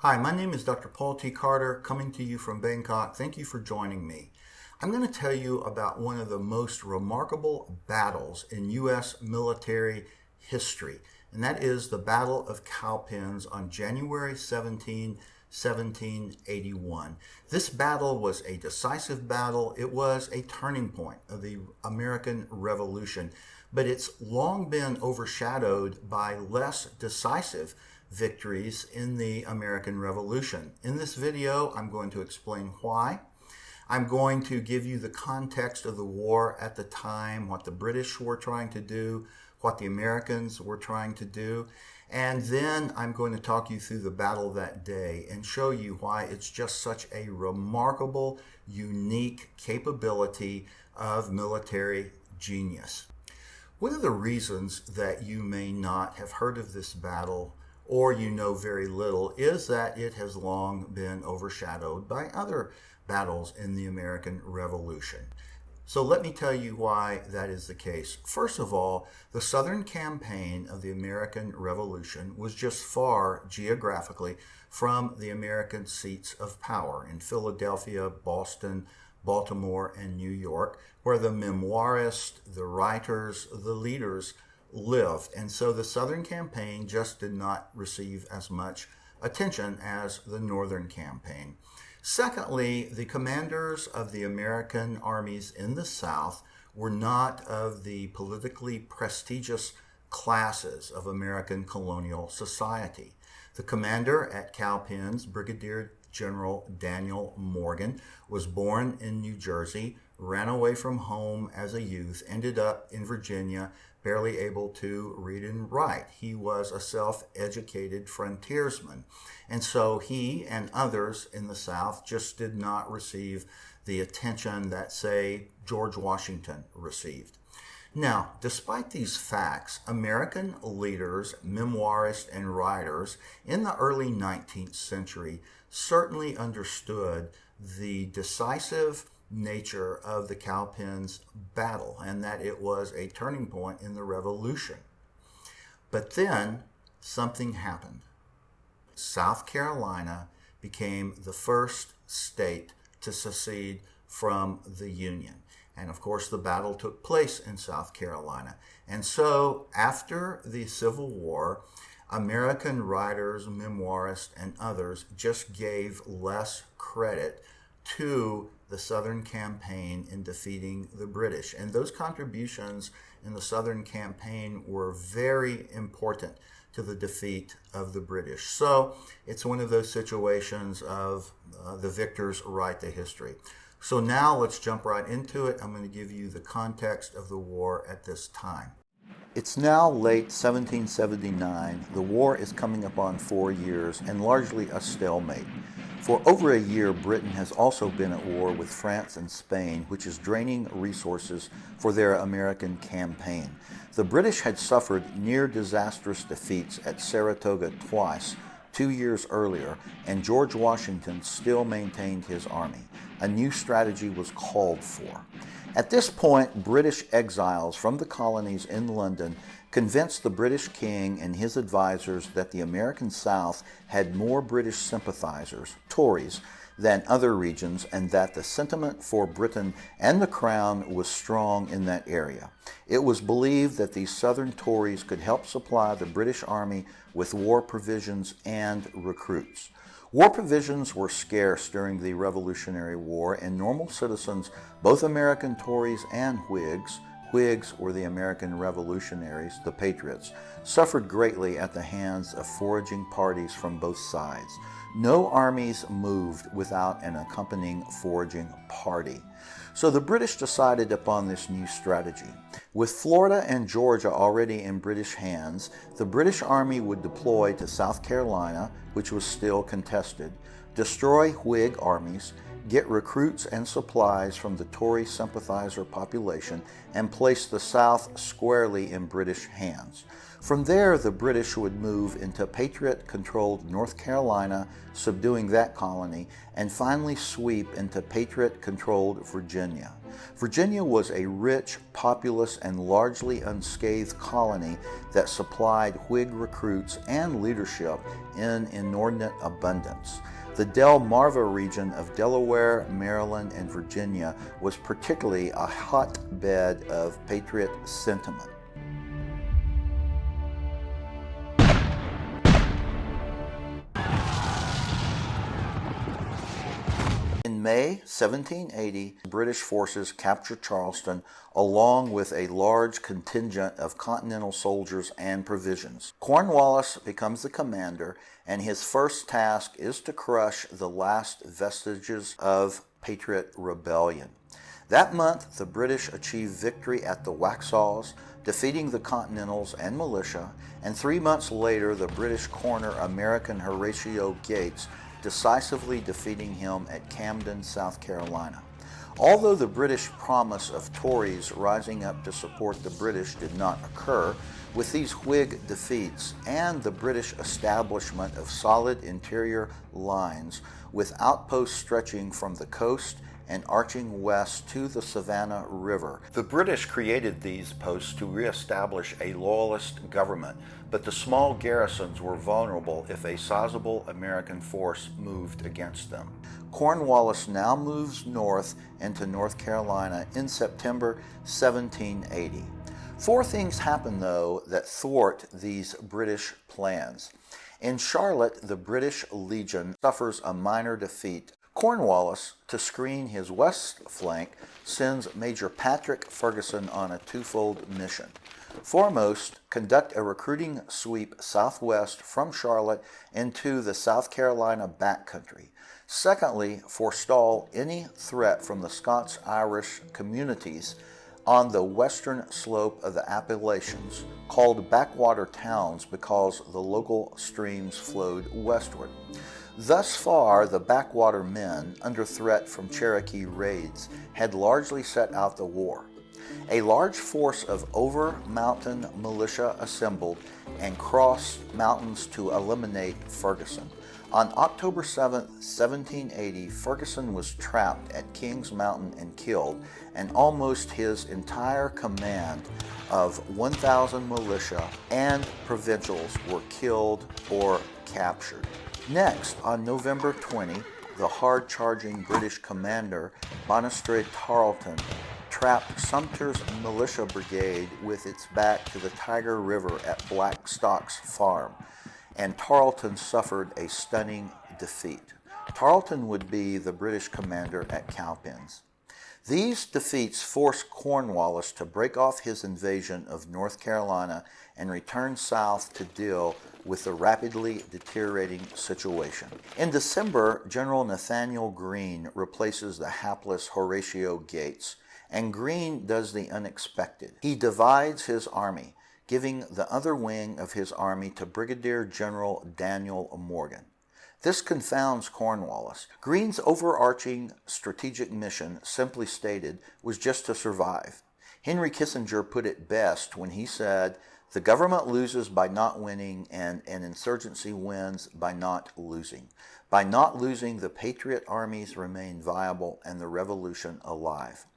Hi, my name is Dr. Paul T. Carter, coming to you from Bangkok. Thank you for joining me. I'm going to tell you about one of the most remarkable battles in U.S. military history, and that is the Battle of Cowpens on January 17, 1781. This battle was a decisive battle. It was a turning point of the American Revolution, but it's long been overshadowed by less decisive victories in the American Revolution. In this video, I'm going to explain why. I'm going to give you the context of the war at the time, what the British were trying to do, what the Americans were trying to do, and then I'm going to talk you through the battle that day and show you why it's just such a remarkable, unique capability of military genius. One of the reasons that you may not have heard of this battle or you know very little is that it has long been overshadowed by other battles in the American Revolution. So let me tell you why that is the case. First of all, the Southern campaign of the American Revolution was just far geographically from the American seats of power in Philadelphia, Boston, Baltimore, and New York, where the memoirists, the writers, the leaders lived. And so the Southern campaign just did not receive as much attention as the Northern campaign. Secondly, the commanders of the American armies in the South were not of the politically prestigious classes of American colonial society. The commander at Cowpens, Brigadier General Daniel Morgan, was born in New Jersey, ran away from home as a youth, ended up in Virginia, barely able to read and write. He was a self-educated frontiersman. And so he and others in the South just did not receive the attention that, say, George Washington received. Now, despite these facts, American leaders, memoirists, and writers in the early 19th century certainly understood the decisive nature of the Cowpens battle and that it was a turning point in the Revolution. But then something happened. South Carolina became the first state to secede from the Union. And of course, the battle took place in South Carolina. And so after the Civil War, American writers, memoirists, and others just gave less credit to the Southern campaign in defeating the British. And those contributions in the Southern campaign were very important to the defeat of the British. So it's one of those situations of the victors write the history. So now let's jump right into it. I'm going to give you the context of the war at this time. It's now late 1779. The war is coming up on 4 years and largely a stalemate. For over a year, Britain has also been at war with France and Spain, which is draining resources for their American campaign. The British had suffered near disastrous defeats at Saratoga twice, 2 years earlier, and George Washington still maintained his army. A new strategy was called for. At this point, British exiles from the colonies in London convinced the British king and his advisors that the American South had more British sympathizers, Tories, than other regions, and that the sentiment for Britain and the Crown was strong in that area. It was believed that these Southern Tories could help supply the British Army with war provisions and recruits. War provisions were scarce during the Revolutionary War, and normal citizens, both American Tories and Whigs were the American revolutionaries, the Patriots, suffered greatly at the hands of foraging parties from both sides. No armies moved without an accompanying foraging party. So the British decided upon this new strategy. With Florida and Georgia already in British hands, the British Army would deploy to South Carolina, which was still contested, destroy Whig armies, get recruits and supplies from the Tory sympathizer population, and place the South squarely in British hands. From there, the British would move into Patriot-controlled North Carolina, subduing that colony, and finally sweep into Patriot-controlled Virginia. Virginia was a rich, populous, and largely unscathed colony that supplied Whig recruits and leadership in inordinate abundance. The Delmarva region of Delaware, Maryland, and Virginia was particularly a hotbed of Patriot sentiment. In May 1780, British forces captured Charleston along with a large contingent of Continental soldiers and provisions. Cornwallis becomes the commander, and his first task is to crush the last vestiges of Patriot rebellion. That month, the British achieved victory at the Waxhaws, defeating the Continentals and militia, and 3 months later, the British corner American Horatio Gates, decisively defeating him at Camden, South Carolina. Although the British promise of Tories rising up to support the British did not occur, with these Whig defeats and the British establishment of solid interior lines with outposts stretching from the coast and arching west to the Savannah River, the British created these posts to reestablish a loyalist government, but the small garrisons were vulnerable if a sizable American force moved against them. Cornwallis now moves north into North Carolina in September 1780. 4 things happen, though, that thwart these British plans. In Charlotte, the British Legion suffers a minor defeat. Cornwallis, to screen his west flank, sends Major Patrick Ferguson on a twofold mission. Foremost, conduct a recruiting sweep southwest from Charlotte into the South Carolina backcountry. Secondly, forestall any threat from the Scots-Irish communities on the western slope of the Appalachians, called backwater towns because the local streams flowed westward. Thus far, the backwater men, under threat from Cherokee raids, had largely set out the war. A large force of over-mountain militia assembled and crossed mountains to eliminate Ferguson. On October 7, 1780, Ferguson was trapped at Kings Mountain and killed, and almost his entire command of 1,000 militia and provincials were killed or captured. Next, on November 20, the hard-charging British commander, Bonnestrade Tarleton, trapped Sumter's militia brigade with its back to the Tiger River at Blackstock's farm, and Tarleton suffered a stunning defeat. Tarleton would be the British commander at Cowpens. These defeats forced Cornwallis to break off his invasion of North Carolina and return south to deal with the rapidly deteriorating situation. In December, General Nathaniel Greene replaces the hapless Horatio Gates, and Greene does the unexpected. He divides his army, giving the other wing of his army to Brigadier General Daniel Morgan. This confounds Cornwallis. Greene's overarching strategic mission, simply stated, was just to survive. Henry Kissinger put it best when he said, "The government loses by not winning, and an insurgency wins by not losing. By not losing, the Patriot armies remain viable and the revolution alive."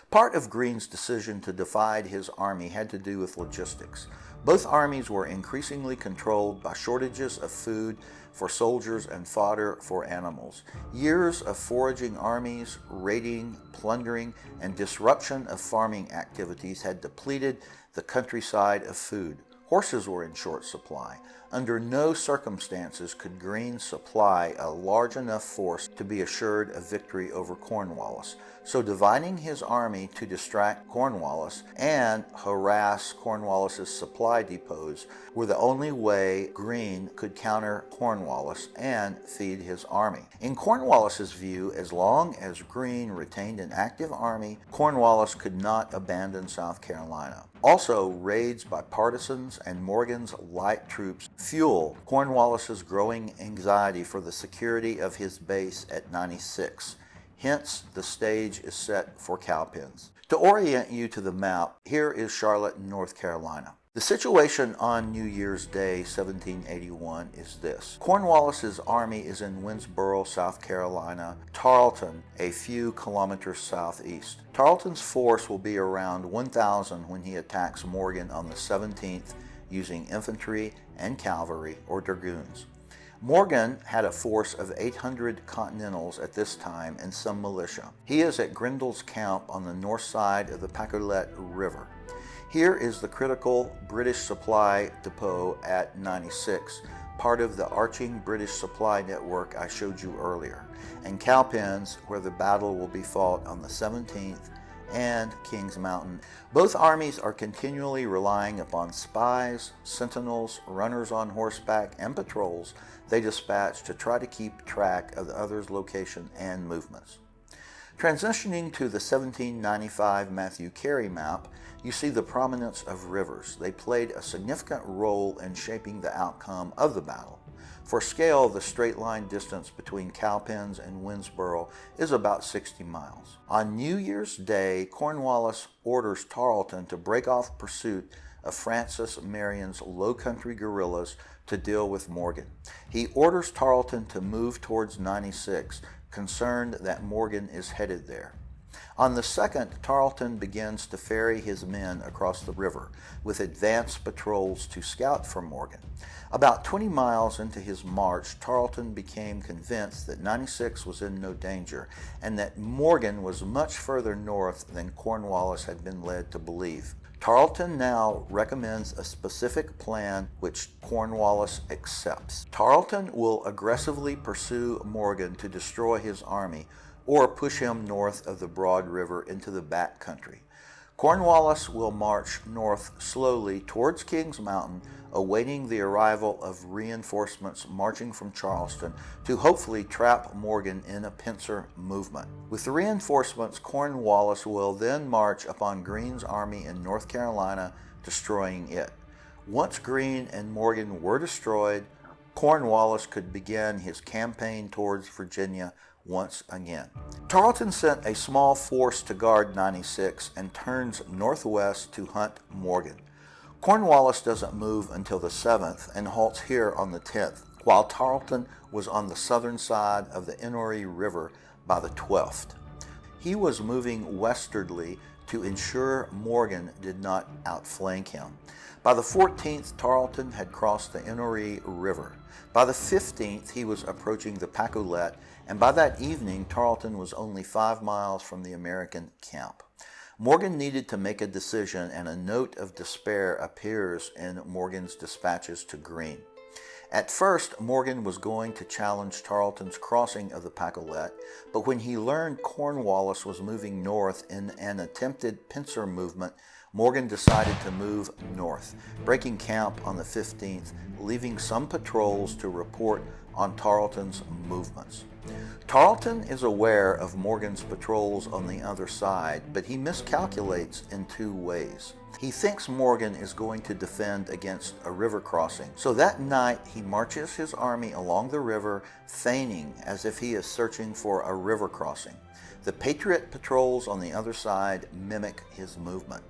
Part of Greene's decision to divide his army had to do with logistics. Both armies were increasingly controlled by shortages of food for soldiers and fodder for animals. Years of foraging armies, raiding, plundering, and disruption of farming activities had depleted the countryside of food. Horses were in short supply. Under no circumstances could Greene supply a large enough force to be assured of victory over Cornwallis. So dividing his army to distract Cornwallis and harass Cornwallis's supply depots were the only way Greene could counter Cornwallis and feed his army. In Cornwallis's view, as long as Greene retained an active army, Cornwallis could not abandon South Carolina. Also, raids by partisans and Morgan's light troops fuel Cornwallis's growing anxiety for the security of his base at 96. Hence, the stage is set for Cowpens. To orient you to the map, here is Charlotte, North Carolina. The situation on New Year's Day, 1781, is this. Cornwallis's army is in Winnsboro, South Carolina, Tarleton, a few kilometers southeast. Tarleton's force will be around 1,000 when he attacks Morgan on the 17th using infantry and cavalry, or dragoons. Morgan had a force of 800 Continentals at this time and some militia. He is at Grindle's camp on the north side of the Patriot River. Here is the critical British supply depot at 96, part of the arching British supply network I showed you earlier, and Cowpens, where the battle will be fought on the 17th, and Kings Mountain. Both armies are continually relying upon spies, sentinels, runners on horseback, and patrols they dispatch to try to keep track of the other's location and movements. Transitioning to the 1795 Matthew Carey map, you see the prominence of rivers. They played a significant role in shaping the outcome of the battle. For scale, the straight line distance between Cowpens and Winnsboro is about 60 miles. On New Year's Day, Cornwallis orders Tarleton to break off pursuit of Francis Marion's Low Country guerrillas to deal with Morgan. He orders Tarleton to move towards 96, concerned that Morgan is headed there. On the 2nd, Tarleton begins to ferry his men across the river with advance patrols to scout for Morgan. About 20 miles into his march, Tarleton became convinced that 96 was in no danger and that Morgan was much further north than Cornwallis had been led to believe. Tarleton now recommends a specific plan which Cornwallis accepts. Tarleton will aggressively pursue Morgan to destroy his army or push him north of the Broad River into the back country. Cornwallis will march north slowly towards Kings Mountain, awaiting the arrival of reinforcements marching from Charleston to hopefully trap Morgan in a pincer movement. With the reinforcements, Cornwallis will then march upon Greene's army in North Carolina, destroying it. Once Greene and Morgan were destroyed, Cornwallis could begin his campaign towards Virginia once again. Tarleton sent a small force to guard 96 and turns northwest to hunt Morgan. Cornwallis doesn't move until the 7th and halts here on the 10th, while Tarleton was on the southern side of the Inouye River by the 12th. He was moving westwardly to ensure Morgan did not outflank him. By the 14th, Tarleton had crossed the Inouye River. By the 15th, he was approaching the Pacolet, and by that evening, Tarleton was only 5 miles from the American camp. Morgan needed to make a decision, and a note of despair appears in Morgan's dispatches to Greene. At first, Morgan was going to challenge Tarleton's crossing of the Pacolet, but when he learned Cornwallis was moving north in an attempted pincer movement, Morgan decided to move north, breaking camp on the 15th, leaving some patrols to report on Tarleton's movements. Tarleton is aware of Morgan's patrols on the other side, but he miscalculates in 2 ways. He thinks Morgan is going to defend against a river crossing, so that night he marches his army along the river, feigning as if he is searching for a river crossing. The Patriot patrols on the other side mimic his movement.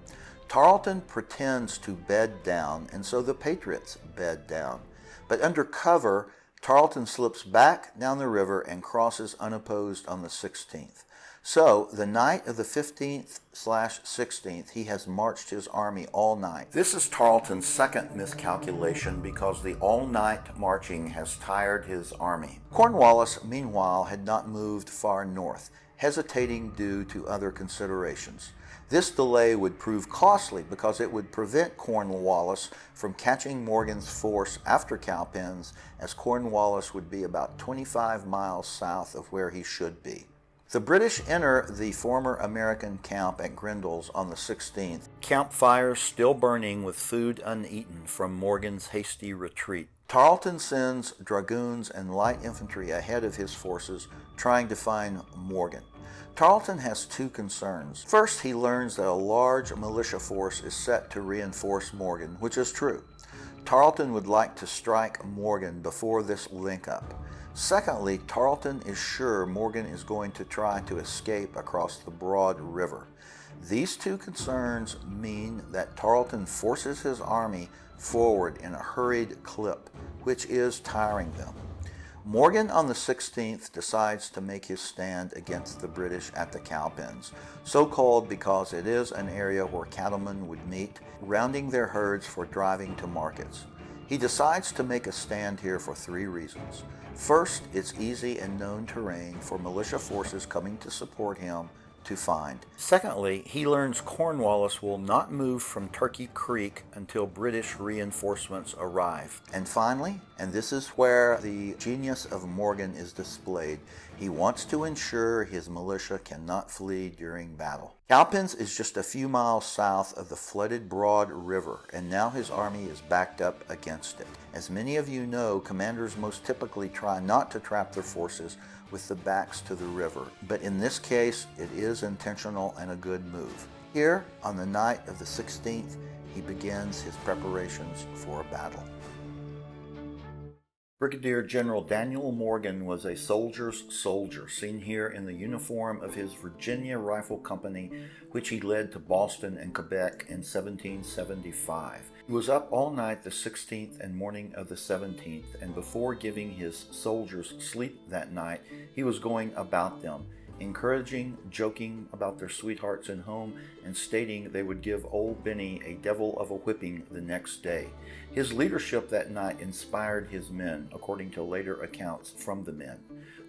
Tarleton pretends to bed down, and so the Patriots bed down. But under cover, Tarleton slips back down the river and crosses unopposed on the 16th. So, the night of the 15th/16th, he has marched his army all night. This is Tarleton's second miscalculation because the all-night marching has tired his army. Cornwallis, meanwhile, had not moved far north, hesitating due to other considerations. This delay would prove costly because it would prevent Cornwallis from catching Morgan's force after Cowpens, as Cornwallis would be about 25 miles south of where he should be. The British enter the former American camp at Grindle's on the 16th, campfires still burning with food uneaten from Morgan's hasty retreat. Tarleton sends dragoons and light infantry ahead of his forces, trying to find Morgan. Tarleton has 2 concerns. First, he learns that a large militia force is set to reinforce Morgan, which is true. Tarleton would like to strike Morgan before this link-up. Secondly, Tarleton is sure Morgan is going to try to escape across the Broad River. These two concerns mean that Tarleton forces his army forward in a hurried clip, which is tiring them. Morgan on the 16th decides to make his stand against the British at the Cowpens, so called because it is an area where cattlemen would meet, rounding their herds for driving to markets. He decides to make a stand here for three reasons. First, it's easy and known terrain for militia forces coming to support him to find. Secondly, he learns Cornwallis will not move from Turkey Creek until British reinforcements arrive. And finally, and this is where the genius of Morgan is displayed, he wants to ensure his militia cannot flee during battle. Cowpens is just a few miles south of the flooded Broad River, and now his army is backed up against it. As many of you know, commanders most typically try not to trap their forces with the backs to the river, but in this case, it is intentional and a good move. Here, on the night of the 16th, he begins his preparations for a battle. Brigadier General Daniel Morgan was a soldier's soldier, seen here in the uniform of his Virginia Rifle Company, which he led to Boston and Quebec in 1775. He was up all night the 16th and morning of the 17th, and before giving his soldiers sleep that night, he was going about them, encouraging, joking about their sweethearts at home, and stating they would give old Benny a devil of a whipping the next day. His leadership that night inspired his men, according to later accounts from the men.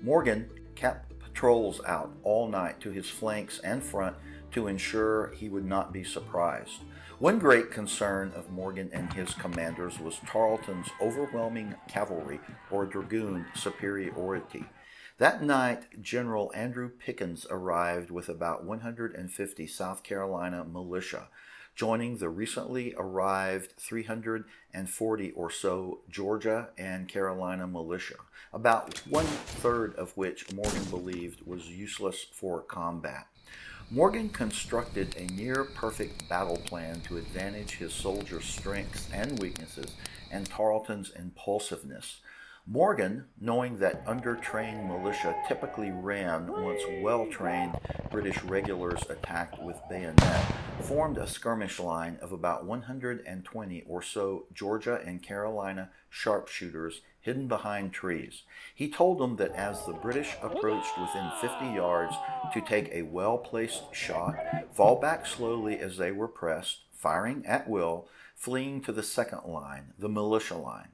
Morgan kept patrols out all night to his flanks and front to ensure he would not be surprised. One great concern of Morgan and his commanders was Tarleton's overwhelming cavalry or dragoon superiority. That night, General Andrew Pickens arrived with about 150 South Carolina militia, joining the recently arrived 340 or so Georgia and Carolina militia, about one-third of which Morgan believed was useless for combat. Morgan constructed a near-perfect battle plan to advantage his soldiers' strengths and weaknesses and Tarleton's impulsiveness. Morgan, knowing that under-trained militia typically ran once well-trained British regulars attacked with bayonet, formed a skirmish line of about 120 or so Georgia and Carolina sharpshooters hidden behind trees. He told them that as the British approached within 50 yards to take a well-placed shot, fall back slowly as they were pressed, firing at will, fleeing to the second line, the militia line.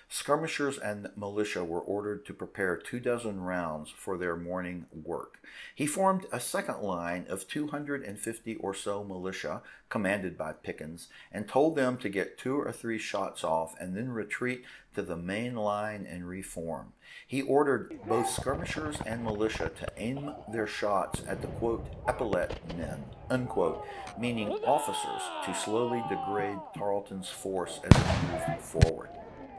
Skirmishers and militia were ordered to prepare 24 rounds for their morning work. He formed a second line of 250 or so militia, commanded by Pickens, and told them to get 2 or 3 shots off and then retreat to the main line and reform. He ordered both skirmishers and militia to aim their shots at the, quote, epaulette men, unquote, meaning officers, to slowly degrade Tarleton's force as it moved forward.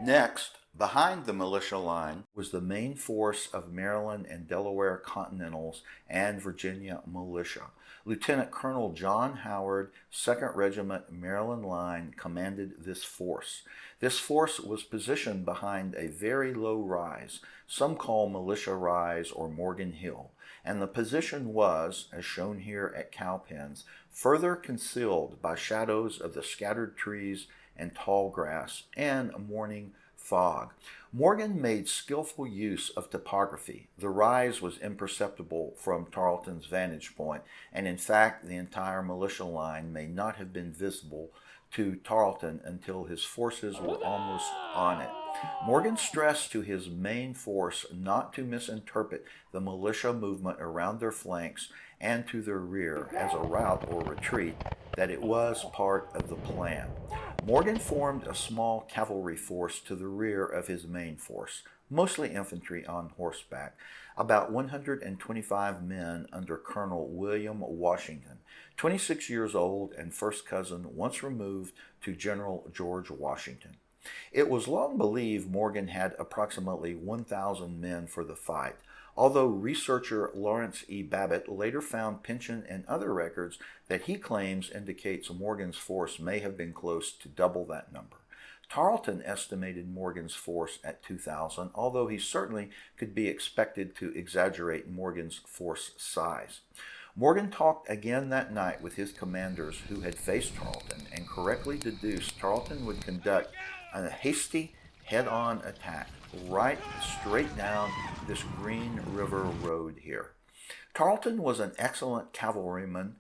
Next, behind the militia line was the main force of Maryland and Delaware Continentals and Virginia militia. Lieutenant Colonel John Howard, 2nd Regiment Maryland Line, commanded this force. This force was positioned behind a very low rise, some call Militia Rise or Morgan Hill, and the position was, as shown here at Cowpens, further concealed by shadows of the scattered trees and tall grass, and a morning fog. Morgan made skillful use of topography. The rise was imperceptible from Tarleton's vantage point, and in fact the entire militia line may not have been visible to Tarleton until his forces were almost on it. Morgan stressed to his main force not to misinterpret the militia movement around their flanks and to their rear as a rout or retreat, that it was part of the plan. Morgan formed a small cavalry force to the rear of his main force, mostly infantry on horseback, about 125 men under Colonel William Washington, 26 years old and first cousin once removed to General George Washington. It was long believed Morgan had approximately 1,000 men for the fight, although researcher Lawrence E. Babbitt later found pension and other records that he claims indicates Morgan's force may have been close to double that number. Tarleton estimated Morgan's force at 2,000, although he certainly could be expected to exaggerate Morgan's force size. Morgan talked again that night with his commanders who had faced Tarleton and correctly deduced Tarleton would conduct a hasty head-on attack right straight down this Green River road here. Tarleton was an excellent cavalryman,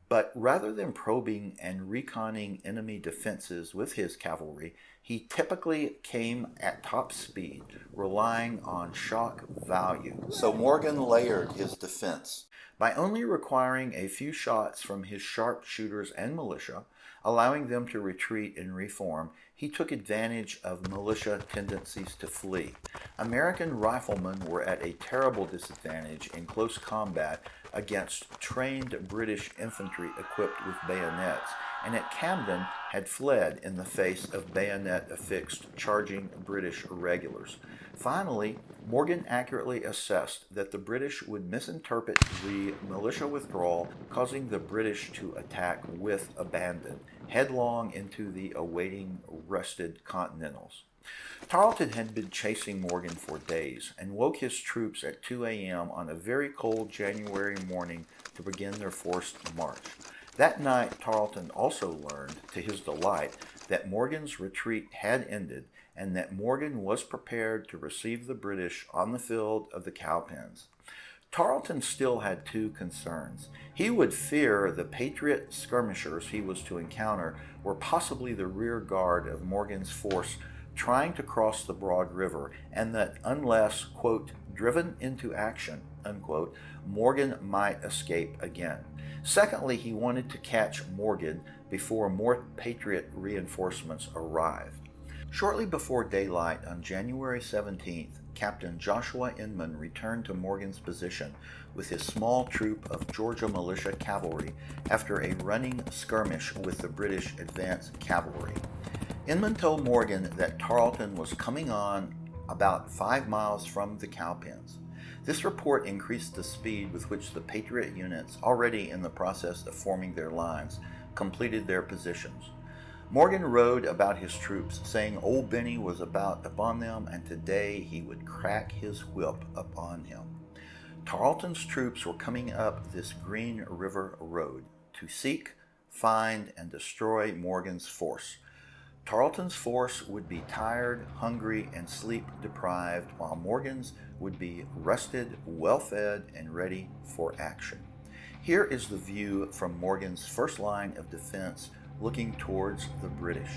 but rather than probing and reconning enemy defenses with his cavalry, he typically came at top speed, relying on shock value. So Morgan layered his defense by only requiring a few shots from his sharpshooters and militia, allowing them to retreat and reform. He took advantage of militia tendencies to flee. American riflemen were at a terrible disadvantage in close combat against trained British infantry equipped with bayonets, and at Camden had fled in the face of bayonet-affixed charging British regulars. Finally, Morgan accurately assessed that the British would misinterpret the militia withdrawal, causing the British to attack with abandon, headlong into the awaiting rested Continentals. Tarleton had been chasing Morgan for days and woke his troops at 2 a.m. on a very cold January morning to begin their forced march. That night, Tarleton also learned, to his delight, that Morgan's retreat had ended and that Morgan was prepared to receive the British on the field of the Cowpens. Tarleton still had two concerns. He would fear the Patriot skirmishers he was to encounter were possibly the rear guard of Morgan's force trying to cross the Broad River, and that unless, quote, driven into action, unquote, Morgan might escape again. Secondly, he wanted to catch Morgan before more Patriot reinforcements arrived. Shortly before daylight on January 17th, Captain Joshua Inman returned to Morgan's position with his small troop of Georgia militia cavalry after a running skirmish with the British advance cavalry. Inman told Morgan that Tarleton was coming on about 5 miles from the Cowpens. This report increased the speed with which the Patriot units, already in the process of forming their lines, completed their positions. Morgan rode about his troops, saying Old Benny was about upon them, and today he would crack his whip upon him. Tarleton's troops were coming up this Green River road to seek, find, and destroy Morgan's force. Tarleton's force would be tired, hungry, and sleep-deprived, while Morgan's would be rested, well-fed, and ready for action. Here is the view from Morgan's first line of defense looking towards the British.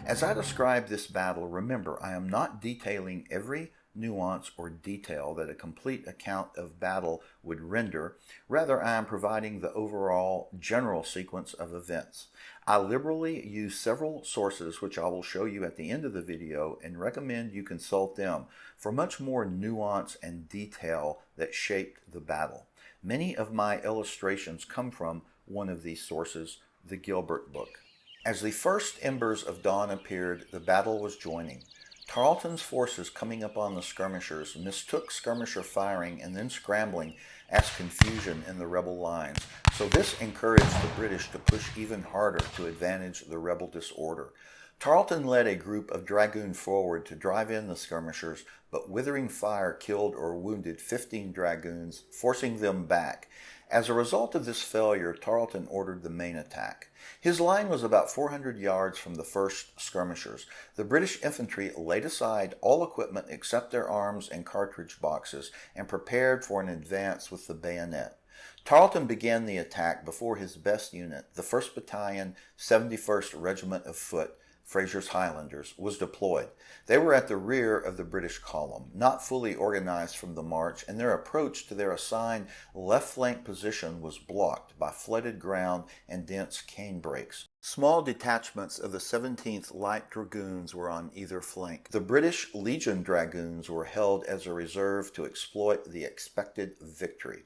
As I describe this battle, remember, I am not detailing every nuance or detail that a complete account of battle would render. Rather, I am providing the overall general sequence of events. I liberally use several sources, which I will show you at the end of the video, and recommend you consult them for much more nuance and detail that shaped the battle. Many of my illustrations come from one of these sources, the Gilbert book. As the first embers of dawn appeared, the battle was joining. Tarleton's forces coming upon the skirmishers mistook skirmisher firing and then scrambling as confusion in the rebel lines, so this encouraged the British to push even harder to advantage the rebel disorder. Tarleton led a group of dragoon forward to drive in the skirmishers, but withering fire killed or wounded 15 dragoons, forcing them back. As a result of this failure, Tarleton ordered the main attack. His line was about 400 yards from the first skirmishers. The British infantry laid aside all equipment except their arms and cartridge boxes and prepared for an advance with the bayonet. Tarleton began the attack before his best unit, the 1st Battalion, 71st Regiment of Foot, Fraser's Highlanders, was deployed. They were at the rear of the British column, not fully organized from the march, and their approach to their assigned left flank position was blocked by flooded ground and dense canebrakes. Small detachments of the 17th Light Dragoons were on either flank. The British Legion Dragoons were held as a reserve to exploit the expected victory.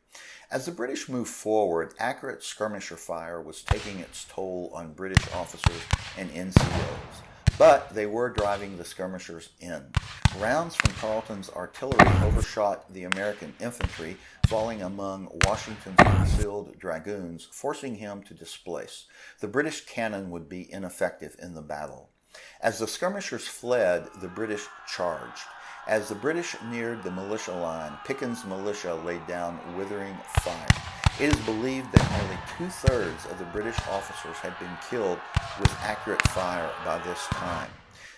As the British moved forward, accurate skirmisher fire was taking its toll on British officers and NCOs, but they were driving the skirmishers in. Rounds from Tarleton's artillery overshot the American infantry, falling among Washington's concealed dragoons, forcing him to displace. The British cannon would be ineffective in the battle. As the skirmishers fled, the British charged. As the British neared the militia line, Pickens' militia laid down withering fire. It is believed that nearly two-thirds of the British officers had been killed with accurate fire by this time.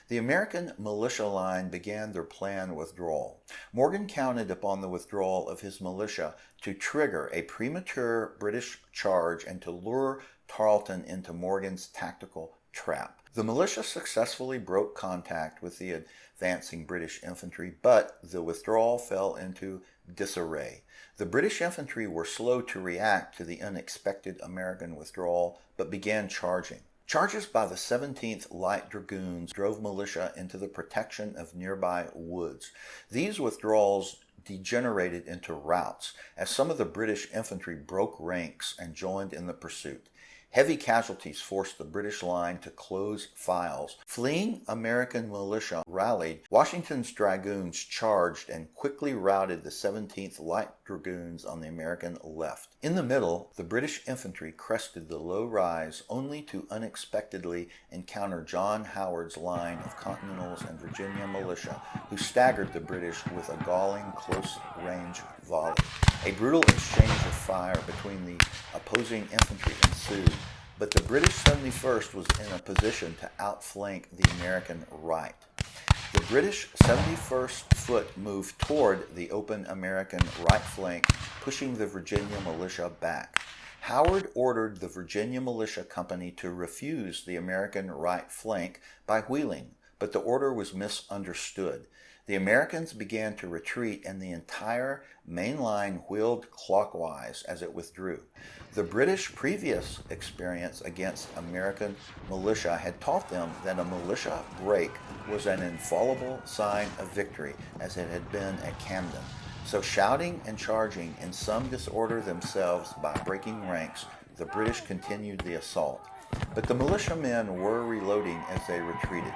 The American militia line began their planned withdrawal. Morgan counted upon the withdrawal of his militia to trigger a premature British charge and to lure Tarleton into Morgan's tactical trap. The militia successfully broke contact with the advancing British infantry, but the withdrawal fell into disarray. The British infantry were slow to react to the unexpected American withdrawal, but began charging. Charges by the 17th Light Dragoons drove militia into the protection of nearby woods. These withdrawals degenerated into routs as some of the British infantry broke ranks and joined in the pursuit. Heavy casualties forced the British line to close files. Fleeing American militia rallied. Washington's dragoons charged and quickly routed the 17th Light Dragoons on the American left. In the middle, the British infantry crested the low rise only to unexpectedly encounter John Howard's line of Continentals and Virginia militia, who staggered the British with a galling close-range volley. A brutal exchange of fire between the opposing infantry ensued, but the British 71st was in a position to outflank the American right. The British 71st Foot moved toward the open American right flank, pushing the Virginia militia back. Howard ordered the Virginia Militia Company to refuse the American right flank by wheeling, but the order was misunderstood. The Americans began to retreat and the entire main line wheeled clockwise as it withdrew. The British previous experience against American militia had taught them that a militia break was an infallible sign of victory, as it had been at Camden. So shouting and charging in some disorder themselves by breaking ranks, the British continued the assault. But the militiamen were reloading as they retreated.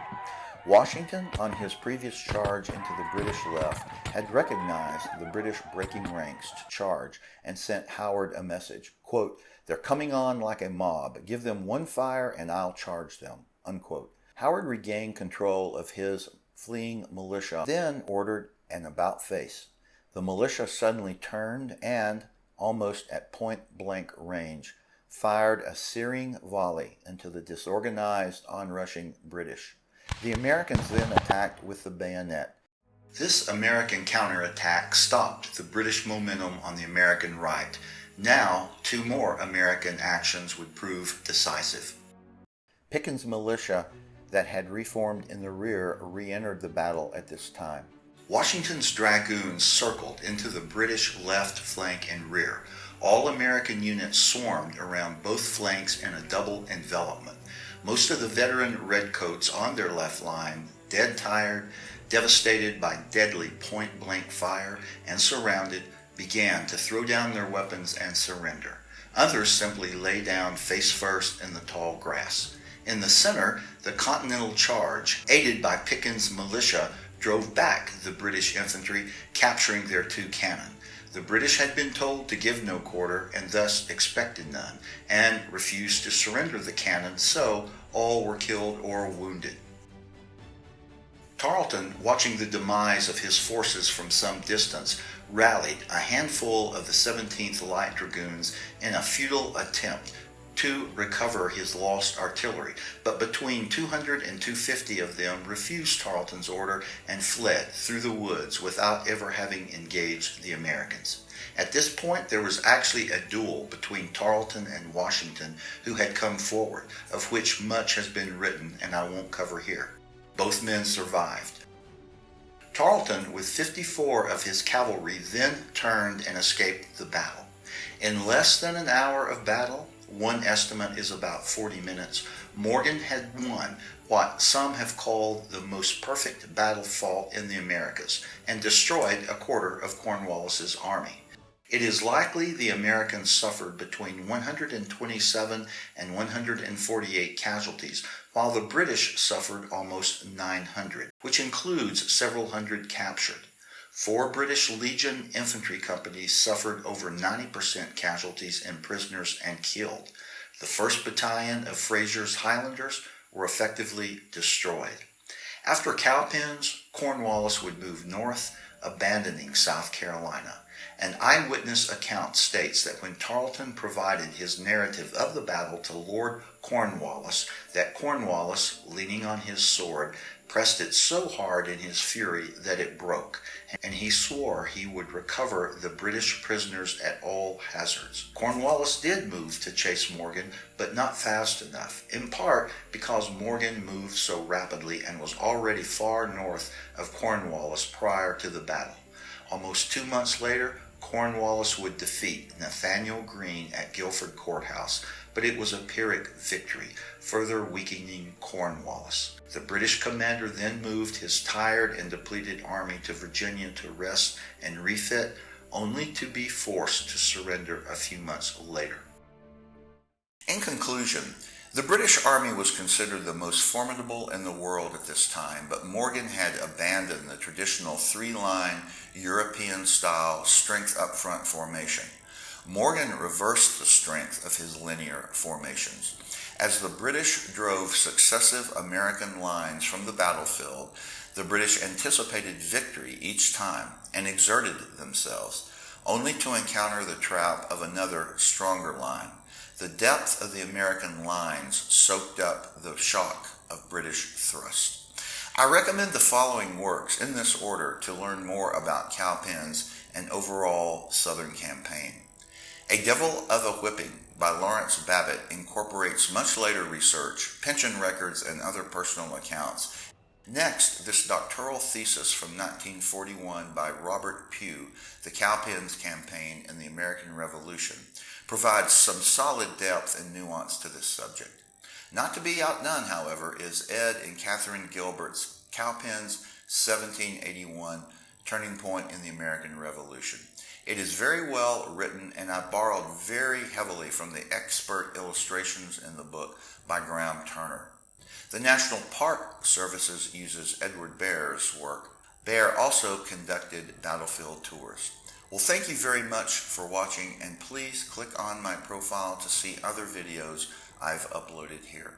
Washington, on his previous charge into the British left, had recognized the British breaking ranks to charge and sent Howard a message, quote, "They're coming on like a mob. Give them one fire and I'll charge them," unquote. Howard regained control of his fleeing militia, then ordered an about-face. The militia suddenly turned and, almost at point-blank range, fired a searing volley into the disorganized, onrushing British. The Americans then attacked with the bayonet. This American counterattack stopped the British momentum on the American right. Now, two more American actions would prove decisive. Pickens' militia that had reformed in the rear re-entered the battle at this time. Washington's dragoons circled into the British left flank and rear. All American units swarmed around both flanks in a double envelopment. Most of the veteran redcoats on their left line, dead tired, devastated by deadly point-blank fire, and surrounded, began to throw down their weapons and surrender. Others simply lay down face first in the tall grass. In the center, the Continental charge, aided by Pickens' militia, drove back the British infantry, capturing their two cannon. The British had been told to give no quarter and thus expected none, and refused to surrender the cannon, so all were killed or wounded. Tarleton, watching the demise of his forces from some distance, rallied a handful of the 17th Light Dragoons in a futile attempt to recover his lost artillery, but between 200 and 250 of them refused Tarleton's order and fled through the woods without ever having engaged the Americans. At this point, there was actually a duel between Tarleton and Washington, who had come forward, of which much has been written and I won't cover here. Both men survived. Tarleton, with 54 of his cavalry, then turned and escaped the battle. In less than an hour of battle, one estimate is about 40 minutes, Morgan had won what some have called the most perfect battle fought in the Americas and destroyed a quarter of Cornwallis's army. It is likely the Americans suffered between 127 and 148 casualties, while the British suffered almost 900, which includes several hundred captured. 4 British Legion infantry companies suffered over 90% casualties in prisoners and killed. The 1st Battalion of Fraser's Highlanders were effectively destroyed. After Cowpens, Cornwallis would move north abandoning South Carolina. An eyewitness account states that when Tarleton provided his narrative of the battle to Lord Cornwallis, that Cornwallis, leaning on his sword, pressed it so hard in his fury that it broke, and he swore he would recover the British prisoners at all hazards. Cornwallis did move to chase Morgan, but not fast enough, in part because Morgan moved so rapidly and was already far north of Cornwallis prior to the battle. Almost 2 months later, Cornwallis would defeat Nathaniel Greene at Guilford Courthouse, but it was a Pyrrhic victory, further weakening Cornwallis. The British commander then moved his tired and depleted army to Virginia to rest and refit, only to be forced to surrender a few months later. In conclusion, the British Army was considered the most formidable in the world at this time, but Morgan had abandoned the traditional three-line European-style strength up front formation. Morgan reversed the strength of his linear formations. As the British drove successive American lines from the battlefield, the British anticipated victory each time and exerted themselves, only to encounter the trap of another, stronger line. The depth of the American lines soaked up the shock of British thrust. I recommend the following works in this order to learn more about Cowpens and overall Southern campaign. A Devil of a Whipping by Lawrence Babbitt incorporates much later research, pension records, and other personal accounts. Next, this doctoral thesis from 1941 by Robert Pugh, The Cowpens Campaign in the American Revolution, provides some solid depth and nuance to this subject. Not to be outdone, however, is Ed and Catherine Gilbert's Cowpens 1781, Turning Point in the American Revolution. It is very well written, and I borrowed very heavily from the expert illustrations in the book by Graham Turner. The National Park Services uses Edward Baer's work. Baer also conducted battlefield tours. Well, thank you very much for watching, and please click on my profile to see other videos I've uploaded here.